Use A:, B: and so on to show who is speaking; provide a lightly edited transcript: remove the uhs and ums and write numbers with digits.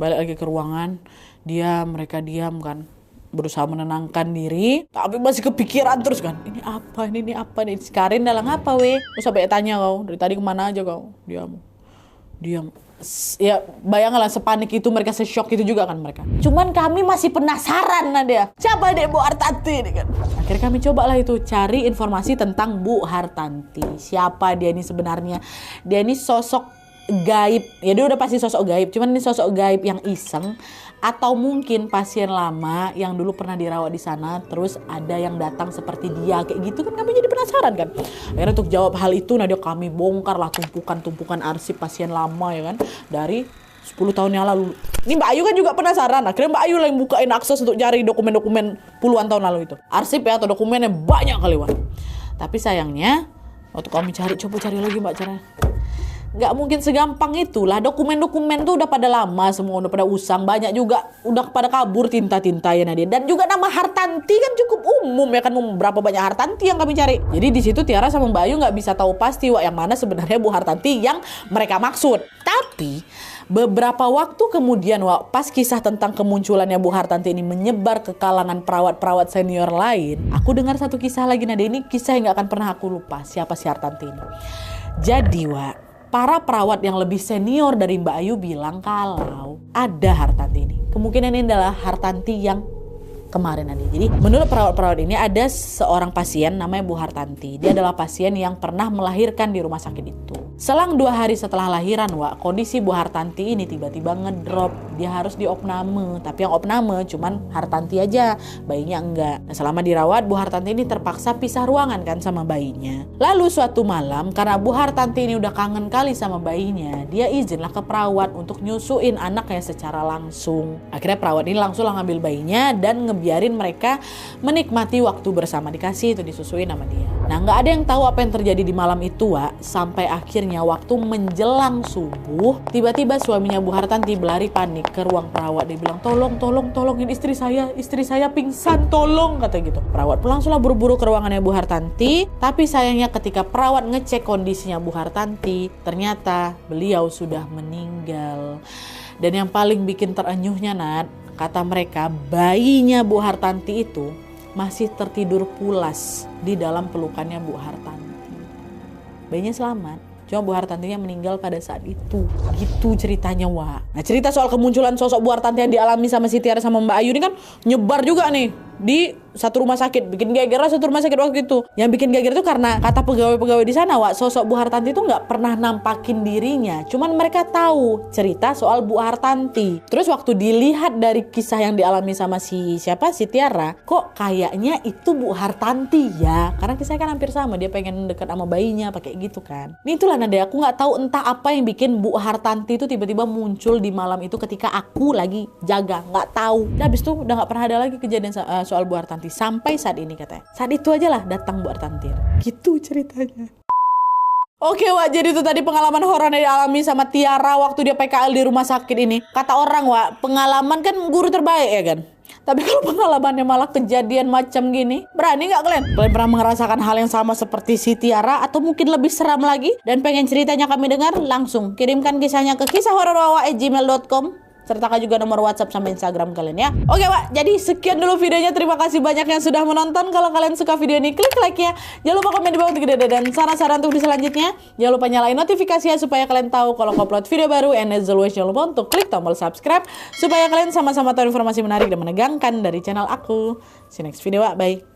A: Balik lagi ke ruangan, mereka diam kan, berusaha menenangkan diri, tapi masih kepikiran terus kan, ini apa nih, si Karin dalam apa weh? Terus sampai tanya kau, dari tadi kemana aja kau? Diam. Ya bayanglah sepanik itu mereka, sesyok itu juga kan mereka. Cuman kami masih penasaran Nadia, siapa dek Bu Hartanti ini kan. Akhirnya kami cobalah itu cari informasi tentang Bu Hartanti. Siapa dia ini sebenarnya? Dia ini sosok gaib. Ya dia udah pasti sosok gaib, cuman ini sosok gaib yang iseng atau mungkin pasien lama yang dulu pernah dirawat di sana, terus ada yang datang seperti dia kayak gitu kan, kami jadi penasaran kan. Akhirnya untuk jawab hal itu Nadia, kami bongkar lah tumpukan arsip pasien lama ya kan, dari 10 tahun yang lalu. Ini Mbak Ayu kan juga penasaran, akhirnya Mbak Ayu lah yang bukain akses untuk cari dokumen-dokumen puluhan tahun lalu itu. Arsip ya atau dokumennya banyak kali Wak. Tapi sayangnya waktu kami coba cari lagi Mbak caranya. Gak mungkin segampang itulah, dokumen-dokumen tuh udah pada lama semua, udah pada usang, banyak juga udah pada kabur tinta-tinta ya Nadia. Dan juga nama Hartanti kan cukup umum ya kan, berapa banyak Hartanti yang kami cari. Jadi di situ Tiara sama Mbak Ayu nggak bisa tahu pasti Wak yang mana sebenarnya Bu Hartanti yang mereka maksud. Tapi beberapa waktu kemudian Wak, pas kisah tentang kemunculannya Bu Hartanti ini menyebar ke kalangan perawat-perawat senior lain, aku dengar satu kisah lagi Nadia, ini kisah yang nggak akan pernah aku lupa siapa si Hartanti ini. Jadi Wak, para perawat yang lebih senior dari Mbak Ayu bilang kalau ada Hartanti ini. Kemungkinan ini adalah Hartanti yang kemarin Nadia. Jadi menurut perawat-perawat ini ada seorang pasien namanya Bu Hartanti. Dia adalah pasien yang pernah melahirkan di rumah sakit itu. Selang 2 hari setelah lahiran Wak, kondisi Bu Hartanti ini tiba-tiba ngedrop. Dia harus diopname, tapi yang opname cuman Hartanti aja, bayinya enggak. Nah, selama dirawat Bu Hartanti ini terpaksa pisah ruangan kan sama bayinya. Lalu suatu malam karena Bu Hartanti ini udah kangen kali sama bayinya, dia izinlah ke perawat untuk nyusuin anaknya secara langsung. Akhirnya perawat ini langsung ngambil bayinya dan biarin mereka menikmati waktu bersama, dikasih itu disusuin sama dia. Nah nggak ada yang tahu apa yang terjadi di malam itu Wak, sampai akhirnya waktu menjelang subuh tiba-tiba suaminya Bu Hartanti berlari panik ke ruang perawat. Dia bilang tolongin istri saya pingsan, tolong, kata gitu. Perawat langsunglah buru-buru ke ruangannya Bu Hartanti, tapi sayangnya ketika perawat ngecek kondisinya Bu Hartanti, ternyata beliau sudah meninggal. Dan yang paling bikin terenyuhnya Nat, kata mereka bayinya Bu Hartanti itu masih tertidur pulas di dalam pelukannya Bu Hartanti. Bayinya selamat, cuma Bu Hartantinya meninggal pada saat itu. Gitu ceritanya Wak. Nah cerita soal kemunculan sosok Bu Hartanti yang dialami sama si Tiara sama Mbak Ayu ini kan nyebar juga nih di satu rumah sakit, bikin geger lah satu rumah sakit waktu itu. Yang bikin geger itu karena kata pegawai-pegawai di sana Wak, sosok Bu Hartanti itu nggak pernah nampakin dirinya, cuman mereka tahu cerita soal Bu Hartanti. Terus waktu dilihat dari kisah yang dialami sama si Tiara, kok kayaknya itu Bu Hartanti ya, karena kisahnya kan hampir sama, dia pengen dekat sama bayinya pakai gitu kan. Ini itulah Nadia, aku nggak tahu entah apa yang bikin Bu Hartanti itu tiba-tiba muncul di malam itu ketika aku lagi jaga, nggak tahu. Dan habis itu udah nggak pernah ada lagi kejadian soal Bu Hartanti sampai saat ini katanya. Saat itu aja lah datang Bu Hartanti. Gitu ceritanya. Oke Wak, jadi itu tadi pengalaman horor yang dialami sama Tiara waktu dia PKL di rumah sakit ini. Kata orang Wak, pengalaman kan guru terbaik ya kan. Tapi kalau pengalamannya malah kejadian macam gini, berani nggak kalian? Kalian pernah merasakan hal yang sama seperti si Tiara atau mungkin lebih seram lagi? Dan pengen ceritanya kami dengar? Langsung kirimkan kisahnya ke kisahhororwawa@gmail.com. Sertakan juga nomor WhatsApp sama Instagram kalian ya. Oke Wak, jadi sekian dulu videonya. Terima kasih banyak yang sudah menonton. Kalau kalian suka video ini, klik like-nya. Jangan lupa komen di bawah untuk ide dan saran-saran untuk di selanjutnya. Jangan lupa nyalain notifikasinya supaya kalian tahu kalau upload video baru. And as always, jangan lupa untuk klik tombol subscribe supaya kalian sama-sama tahu informasi menarik dan menegangkan dari channel aku. See you next video Wak, bye.